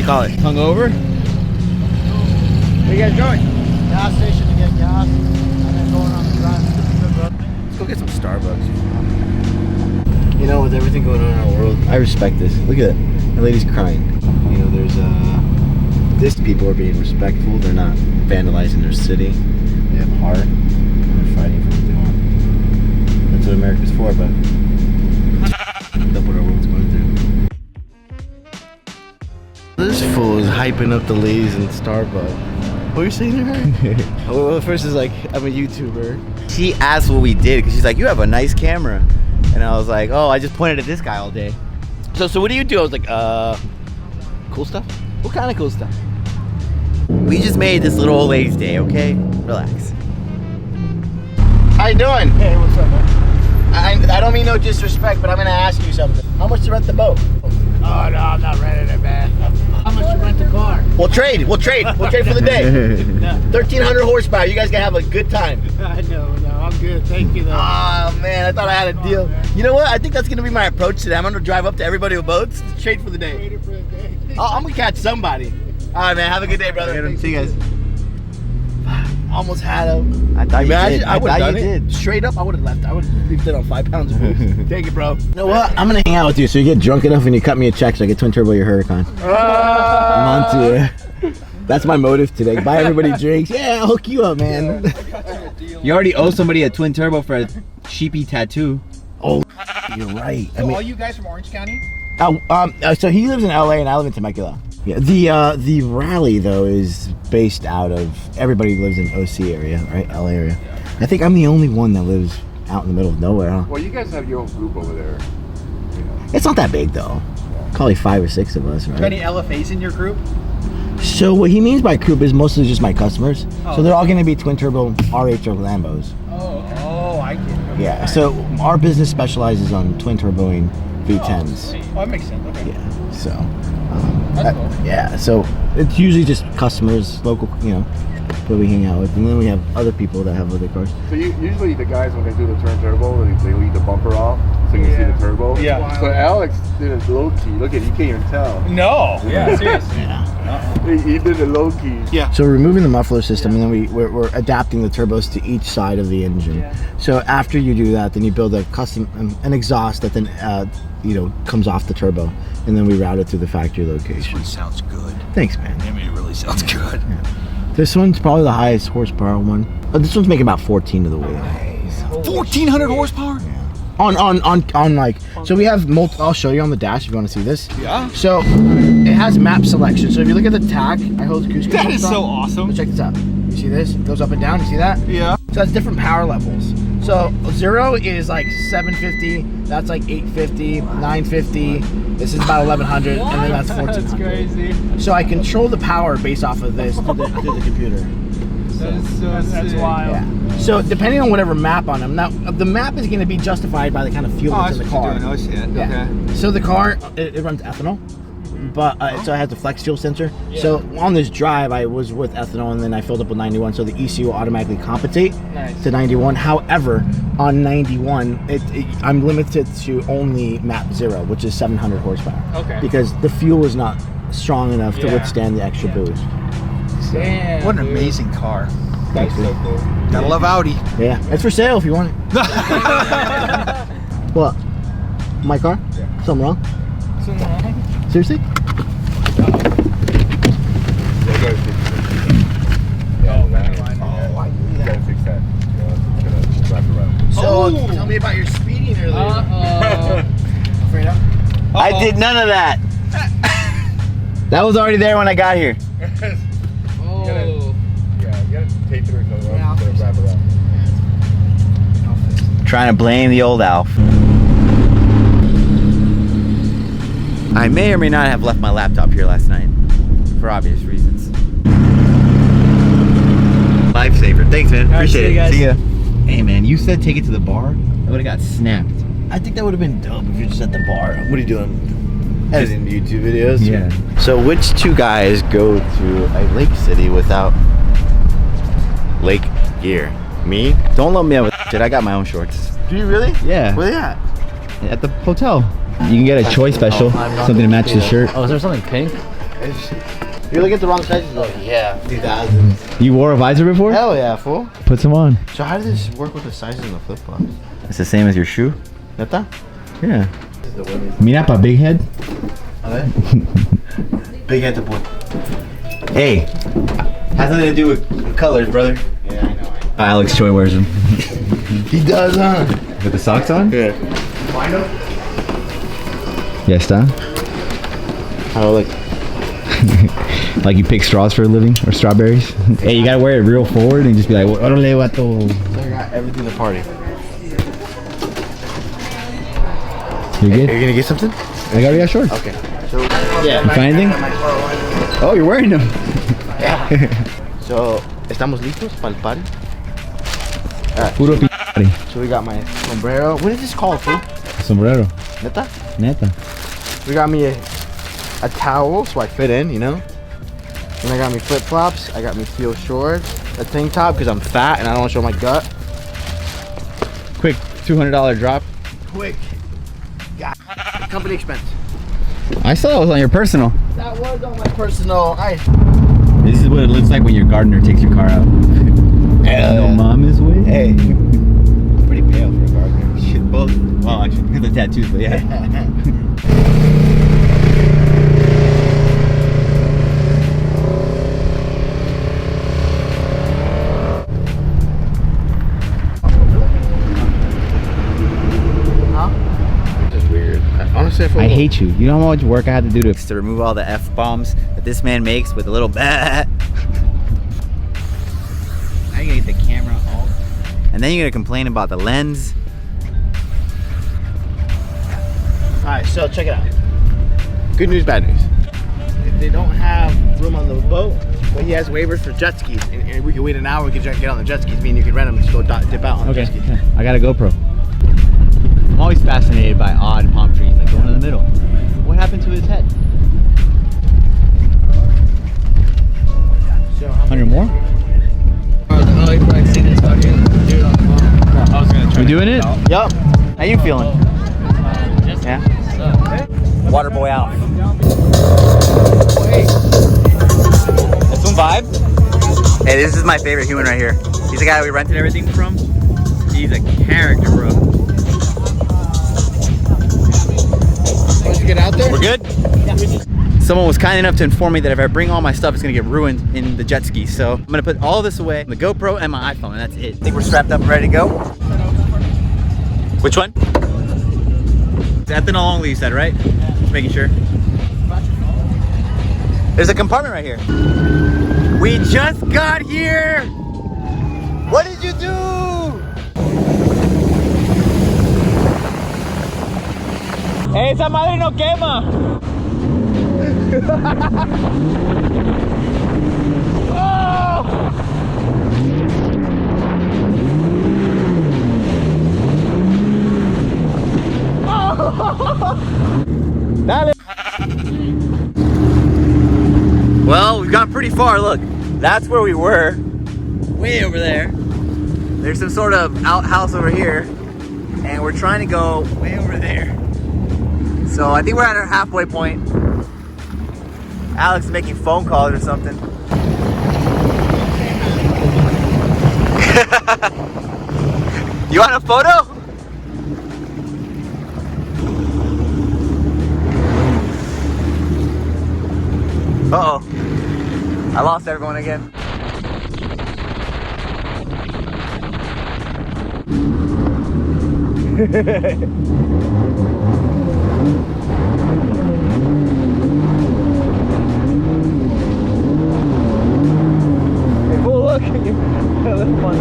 do you call it? Hungover? Where you guys going? Gas station to get gas, and then going on the drive. Let's go get some Starbucks. You know, with everything going on in our world, I respect this. Look at that. The lady's crying. You know, there's this people are being respectful. They're not vandalizing their city. They have heart. They're fighting for what they want. That's what America's for, but that's what our world's going through. This fool is hyping up the ladies in Starbucks. What are you saying to her? Well, first is like, I'm a YouTuber. She asked what we did because she's like, you have a nice camera. And I was like, oh, I just pointed at this guy all day. So what do you do? I was like, cool stuff? What kind of cool stuff? We just made this little old lady's day, okay? Relax. How you doing? Hey, what's up, man? I don't mean no disrespect, but I'm gonna ask you something. How much to rent the boat? Oh, no, I'm not renting it, man. How much to rent the car? We'll trade for the day. 1,300 horsepower, you guys can have a good time. I know, I'm good. Thank you, though. Oh, man, I thought I had a deal. You know what? I think that's gonna be my approach today. I'm gonna drive up to everybody with boats, trade for the day. Trade it for the day. I'm gonna catch somebody. All right, man, have a good day, brother. See you guys. Almost had him. I thought you did. I would have done it. Straight up, I would have left. I would have left it on 5 pounds of booze. Take it, bro. You know what? I'm gonna hang out with you so you get drunk enough and you cut me a check so I get twin turbo your Huracan. I'm on to you. That's my motive today. Buy everybody drinks. Yeah, I'll hook you up, man. You already owe somebody a twin turbo for a sheepy tattoo. Oh, you're right. So all you guys from Orange County? So he lives in LA and I live in Temecula. Yeah, the rally though is based out of, everybody lives in OC area, right? LA area. I think I'm the only one that lives out in the middle of nowhere, huh? Well, you guys have your own group over there. You know. It's not that big though. Probably 5 or 6 of us, right? Any LFAs in your group? So what he means by group is mostly just my customers. Oh, so they're all going to be twin turbo RH or Lambos. Oh, okay. Oh, I get it. Yeah. So our business specializes on twin turboing V10s. Oh, that makes sense. Okay. Yeah. So. That's cool. Yeah. So it's usually just customers, local, you know, that we hang out with, and then we have other people that have other cars. So usually the guys, when they do the twin turbo, they leave the bumper off so you can see the turbo. Yeah. So Alex did it low key. Look at, you can't even tell. No. Yeah. Seriously. Yeah. He did it low key. Yeah. So we're removing the muffler system, and then we're adapting the turbos to each side of the engine. Yeah. So after you do that, then you build a custom an exhaust that then you know, comes off the turbo, and then we route it to the factory location. This one sounds good. Thanks, man. I mean, it really sounds good. Yeah. This one's probably the highest horsepower one. This one's making about 14 of the way. Nice. 1,400 horsepower? Yeah. On like, so we have I'll show you on the dash if you want to see this. Yeah. So it has map selection. So if you look at the tach, I hold the cruise control. That is so awesome. So check this out. You see this? It goes up and down. You see that? Yeah. So that's different power levels. So 0 is like 750. That's like 850, 950. This is about 1100, and then that's 1400. That's crazy. So I control the power based off of this to the computer. That's wild. Yeah. So depending on whatever map on them, now the map is going to be justified by the kind of fuel that's in the car. Oh shit. Yeah. Okay. So the car it runs ethanol, but so it has the flex fuel sensor. Yeah. So on this drive, I was with ethanol, and then I filled up with 91. So the ECU will automatically compensate to 91. However, on 91, I'm limited to only map 0, which is 700 horsepower. Okay. Because the fuel is not strong enough to withstand the extra boost. Damn, what an amazing car. That's so cool. Gotta love Audi. Yeah, it's for sale if you want it. What? My car? Yeah. Something wrong? Something wrong? Seriously? Yeah, you gotta fix it. Yeah, you gotta fix that. It's gonna wrap around. So, tell me about your speeding earlier. Afraid of? I did none of that. That was already there when I got here. You gotta tape it or something. Yeah, Wrap it around. Trying to blame the old Alf. I may or may not have left my laptop here last night, for obvious reasons. Lifesaver. Thanks, man. Appreciate it. See ya. Hey, man, you said take it to the bar. I would have got snapped. I think that would have been dope if you're just at the bar. What are you doing? Editing YouTube videos? Yeah. So which two guys go to a lake city without lake gear? Me? Don't load me up with shit. I got my own shorts. Do you really? Yeah. Where they at? At the hotel. You can get a choice special, something to match the shirt. Oh, is there something pink? You're looking at the wrong sizes though. Yeah, 2000s. You wore a visor before? Hell yeah, fool. Put some on. So how does this work with the sizes in the flip flops? It's the same as your shoe? Neta? Yeah. Mira pa big head. Big head to boy. Hey, has nothing to do with colors, brother. Yeah, I know. Alex Choi wears them. He does, huh? With the socks on? Yeah. Wind up. Yes, huh? How like? Like you pick straws for a living or strawberries? Hey, you gotta wear it real forward and just be like, "Orale, vato." So I got everything to party. You good? Are you gonna get something? I got shorts. Okay. So yeah. You find anything? Oh, you're wearing them. Yeah. So, estamos listos para el party? Alright. Puro p***. So we got my sombrero. What is this called, fool? Sombrero. Neta? Neta. We got me a towel so I fit in, you know? And I got me flip flops. I got me steel shorts. A tank top because I'm fat and I don't want to show my gut. Quick $200 drop. Quick. Got company expense. I saw it was on your personal. That was on my personal. This is what it looks like when your gardener takes your car out. No mom is with. Hey. I'm pretty pale for a gardener. Shit, both. Well, actually, the tattoos, but yeah. Honestly, I hate you. You know how much work I had to do to remove all the F-bombs that this man makes with a little bat. Now you gotta get the camera all. And then you're gonna complain about the lens. Alright, so check it out. Good news, bad news. If they don't have room on the boat, but he has waivers for jet skis. And we can wait an hour, we can get on the jet skis. Me and you can rent them and just go dip out on the jet skis. Yeah. I got a GoPro. I'm always fascinated by odd palm trees, like the one in the middle. What happened to his head? So, 100 more? Oh, you probably seen this fucking dude on the phone. I was gonna try. We doing it? Yup. How you feeling? Yeah. Water boy out. That's some vibe. Hey, this is my favorite human right here. He's the guy we rented everything from. He's a character, bro. Once you get out there? We're good? Yeah. Someone was kind enough to inform me that if I bring all my stuff, it's gonna get ruined in the jet ski. So I'm gonna put all this away, the GoPro and my iPhone, and that's it. I think we're strapped up and ready to go. Which one? It's ethanol only, you said, right? Just making sure. There's a compartment right here. We just got here! What did you do? Hey, esa madre no quema. Oh! Oh! Dale. Well, we've gone pretty far. Look, that's where we were. Way over there. There's some sort of outhouse over here, and we're trying to go way over there. So I think we're at our halfway point. Alex is making phone calls or something. You want a photo? Uh-oh. I lost everyone again. Look, a little funny.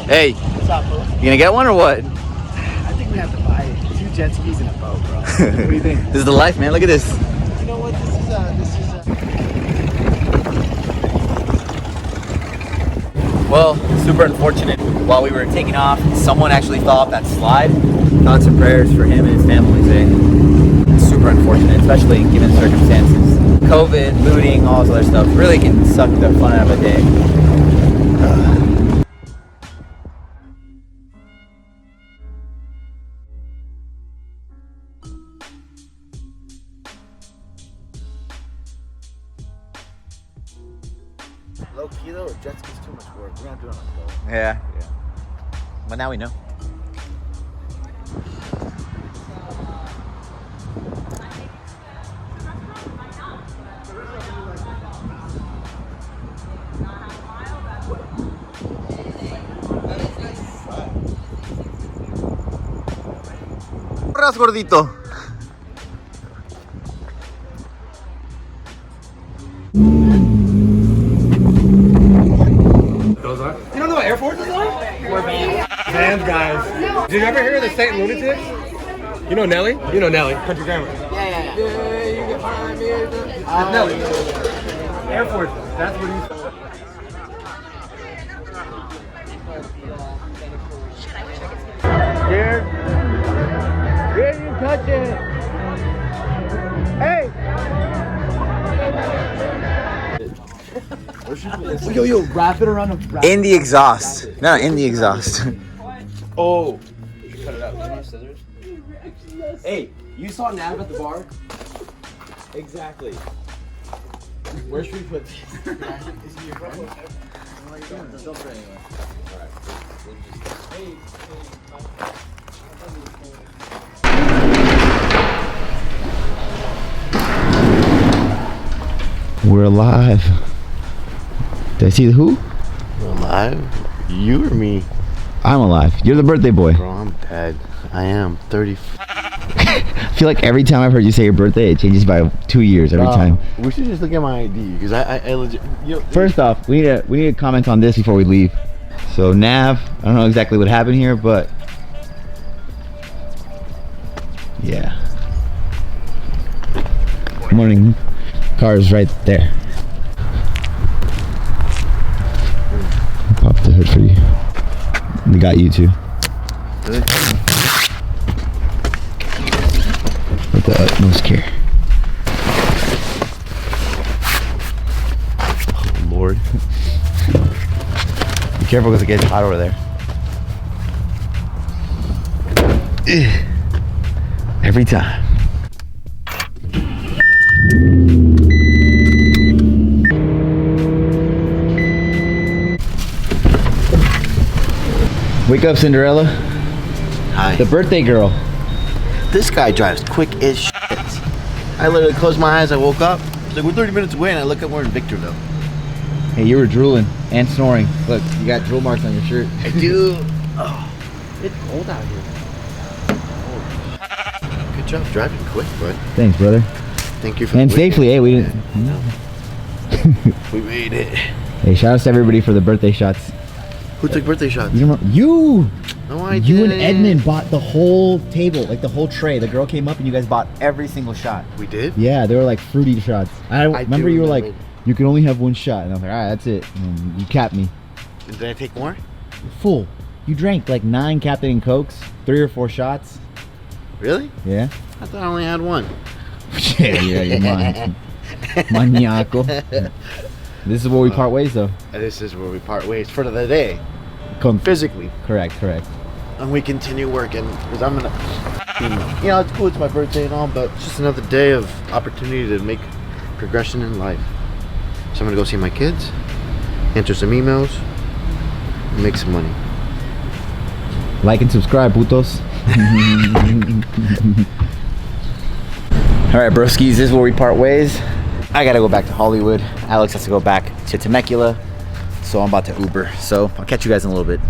Hey, What's up, bro? you gonna get one or what? I think we have to buy 2 jet skis and a boat, bro. What do you think? This is the life, man. Look at this. You know what? This is Well, super unfortunate. While we were taking off, someone actually fell off that slide. Thoughts and prayers for him and his family today. It's super unfortunate, especially given the circumstances. COVID, looting, all this other stuff really can suck the fun out of a day. Low key though, jet ski's too much work. We're not doing it on a boat. Yeah. But now we know. Gordito. Those are? You don't know what Air Force is like? We're Vans guys. Did you ever hear of the Saint Lunatics? You know Nelly? You know Nelly, country grammar. Yeah, you can find me. Nelly. Air Force. That's what he's. Here. Here, you touch it. Hey. Yo, wrap it around the. In the exhaust. No, in the exhaust. Oh. You should cut it out. You want scissors? Hey, you saw Nav at the bar? Exactly. Where should we put this? Is he your friend? Don't put it anywhere. Alright. We're alive. Did I see the who? We're alive? You or me? I'm alive. You're the birthday boy. Bro, I'm dead. I am 30. I feel like every time I've heard you say your birthday, it changes by 2 years every time. We should just look at my ID because I legit. First off, we need to comment on this before we leave. So Nav, I don't know exactly what happened here, but yeah. Morning. Car's right there. Pop the hood for you. They got you too. Really? With the utmost care. Oh, Lord. Be careful because it gets hot over there. Every time. Wake up, Cinderella. Hi. The birthday girl. This guy drives quick as shit. I literally closed my eyes, I woke up. It's like, we're 30 minutes away, and I look up, we're in Victorville. Hey, you were drooling and snoring. Look, you got drool marks on your shirt. I do. Oh, it's cold out here. Oh. Good job driving quick, bud. Thanks, brother. Thank you for And safely, hey, we didn't. We made it. Hey, shout out to everybody for the birthday shots. Who took birthday shots? You remember? You! No, I You and didn't. Edmund bought the whole table, like the whole tray. The girl came up and you guys bought every single shot. We did? Yeah, they were like fruity shots. I remember do you were like, remember. you can only have one shot. And I was like, all right, that's it. And you capped me. Did I take more? Full. You drank like 9 Captain and Cokes, 3 or 4 shots. Really? Yeah. I thought I only had one. Yeah, you're mine. Maniaco. This is where we part ways, though. This is where we part ways for the day. Come Physically. Correct. And we continue working because I'm gonna, you know, it's cool, it's my birthday and all, but it's just another day of opportunity to make progression in life. So I'm gonna go see my kids, answer some emails, and make some money. Like and subscribe, putos. All right, broskies, this is where we part ways. I gotta go back to Hollywood. Alex has to go back to Temecula. So I'm about to Uber. So I'll catch you guys in a little bit.